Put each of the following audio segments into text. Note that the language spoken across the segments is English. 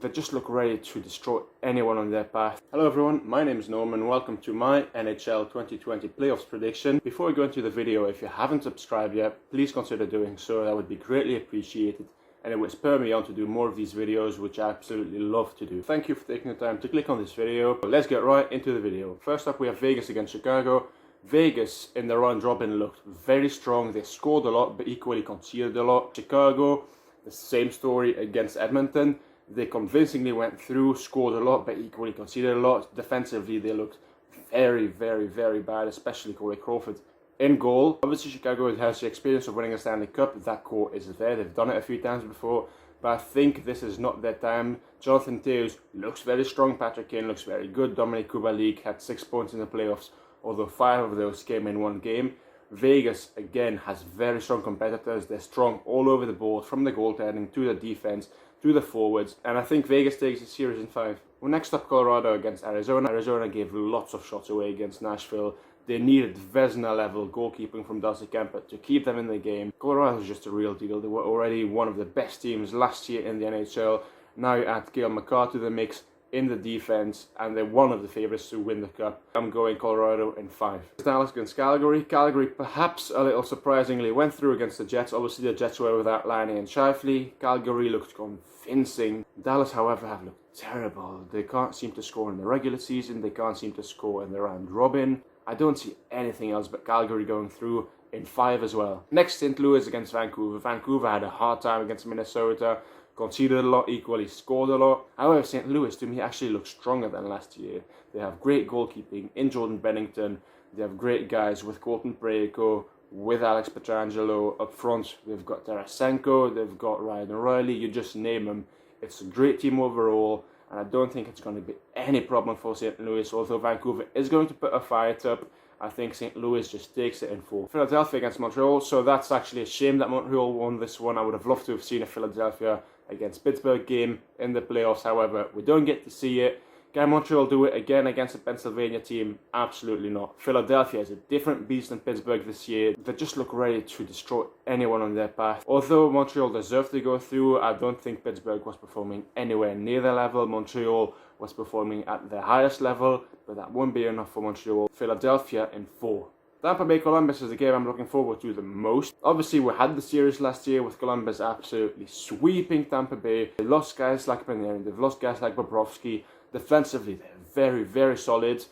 They just look ready to destroy anyone on their path. Hello everyone, my name is Norman. Welcome to my NHL 2020 Playoffs prediction. Before we go into the video, if you haven't subscribed yet, please consider doing so. That would be greatly appreciated, and it would spur me on to do more of these videos, which I absolutely love to do. Thank you for taking the time to click on this video. But let's get right into the video. First up, we have Vegas against Chicago. Vegas in the round robin looked very strong. They scored a lot, but equally conceded a lot. Chicago, the same story against Edmonton. They convincingly went through, scored a lot, but equally conceded a lot. Defensively, they looked very bad, especially Corey Crawford in goal. Obviously, Chicago has the experience of winning a Stanley Cup. That core is there. They've done it a few times before, but I think this is not their time. Jonathan Toews looks very strong. Patrick Kane looks very good. Dominic Kubalik had 6 points in the playoffs, although 5 of those came in one game. Vegas, again, has very strong competitors. They're strong all over the board, from the goaltending to the defense to the forwards, and I think Vegas takes the series in 5. Well, next up, Colorado against Arizona. Arizona gave lots of shots away against Nashville. They needed Vezina-level goalkeeping from Darcy Kuemper to keep them in the game. Colorado is just a real deal. They were already one of the best teams last year in the NHL. Now you add Cale Makar to the mix in the defense, and they're one of the favourites to win the cup. I'm going Colorado in 5. Dallas against Calgary. Calgary, perhaps a little surprisingly, went through against the Jets. Obviously, the Jets were without Laine and Scheifele. Calgary looked convincing. Dallas, however, have looked terrible. They can't seem to score in the regular season. They can't seem to score in the round robin. I don't see anything else but Calgary going through in 5 as well. Next, St. Louis against Vancouver. Vancouver had a hard time against Minnesota. Conceded a lot, equally scored a lot. However, St. Louis, to me, actually looks stronger than last year. They have great goalkeeping in Jordan Bennington. They have great guys with Colton Parayko, with Alex Pietrangelo up front. They've got Tarasenko, they've got Ryan O'Reilly, you just name them. It's a great team overall, and I don't think it's going to be any problem for St. Louis, although Vancouver is going to put a fight up. I think St. Louis just takes it in 4. Philadelphia against Montreal, so that's actually a shame that Montreal won this one. I would have loved to have seen a Philadelphia against Pittsburgh game in the playoffs. However, we don't get to see it. Can Montreal do it again against a Pennsylvania team? Absolutely not. Philadelphia is a different beast than Pittsburgh this year. They just look ready to destroy anyone on their path. Although Montreal deserved to go through, I don't think Pittsburgh was performing anywhere near their level. Montreal was performing at their highest level, but that won't be enough for Montreal. Philadelphia in 4. Tampa Bay Columbus is the game I'm looking forward to the most. Obviously, we had the series last year with Columbus absolutely sweeping Tampa Bay. They lost guys like Panarin, they've lost guys like Bobrovsky. Defensively, they're very solid.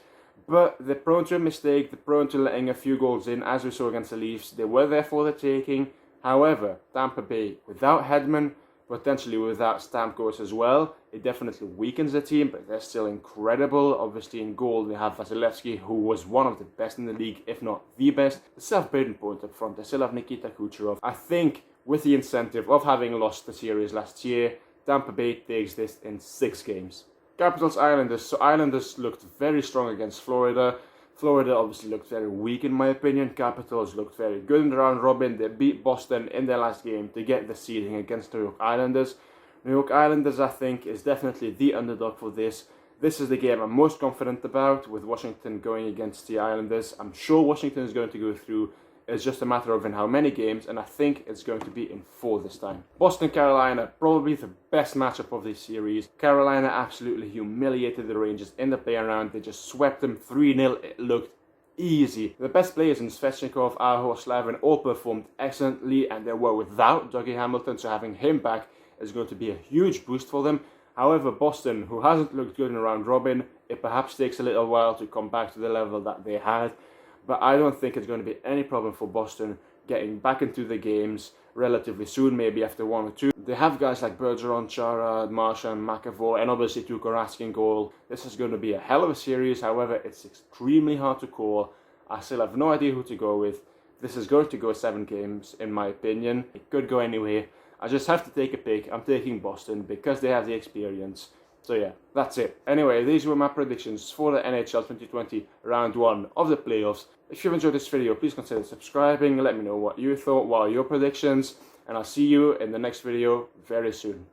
But they're prone to a mistake, they're prone to letting a few goals in, as we saw against the Leafs. They were there for the taking. However, Tampa Bay, without Hedman, potentially without Stamkos as well, it definitely weakens the team, but they're still incredible. Obviously in goal they have Vasilevsky, who was one of the best in the league, if not the best. They still have Braden Point up front, they still have Nikita Kucherov. I think with the incentive of having lost the series last year, Tampa Bay takes this in 6 games. Capitals Islanders. So Islanders looked very strong against Florida. Florida obviously looked very weak in my opinion. Capitals looked very good in the round robin. They beat Boston in their last game to get the seeding against New York Islanders. New York Islanders, I think, is definitely the underdog for this. This is the game I'm most confident about, with Washington going against the Islanders. I'm sure Washington is going to go through. It's just a matter of in how many games, and I think it's going to be in 4 this time. Boston-Carolina, probably the best matchup of this series. Carolina absolutely humiliated the Rangers in the play round. They just swept them 3-0. It looked easy. The best players in Svechnikov, Aho, Slavin all performed excellently, and they were without Dougie Hamilton, so having him back is going to be a huge boost for them. However, Boston, who hasn't looked good in a round robin, it perhaps takes a little while to come back to the level that they had. But I don't think it's going to be any problem for Boston getting back into the games relatively soon, maybe after 1 or 2. They have guys like Bergeron, Chara, Marchand, McAvoy, and obviously Tuukka Rask in goal. This is going to be a hell of a series. However, it's extremely hard to call. I still have no idea who to go with. This is going to go 7 games, in my opinion. It could go anywhere. I just have to take a pick. I'm taking Boston because they have the experience. So yeah, that's it. Anyway, these were my predictions for the NHL 2020 Round 1 of the playoffs. If you've enjoyed this video, please consider subscribing. Let me know what you thought, what are your predictions, and I'll see you in the next video very soon.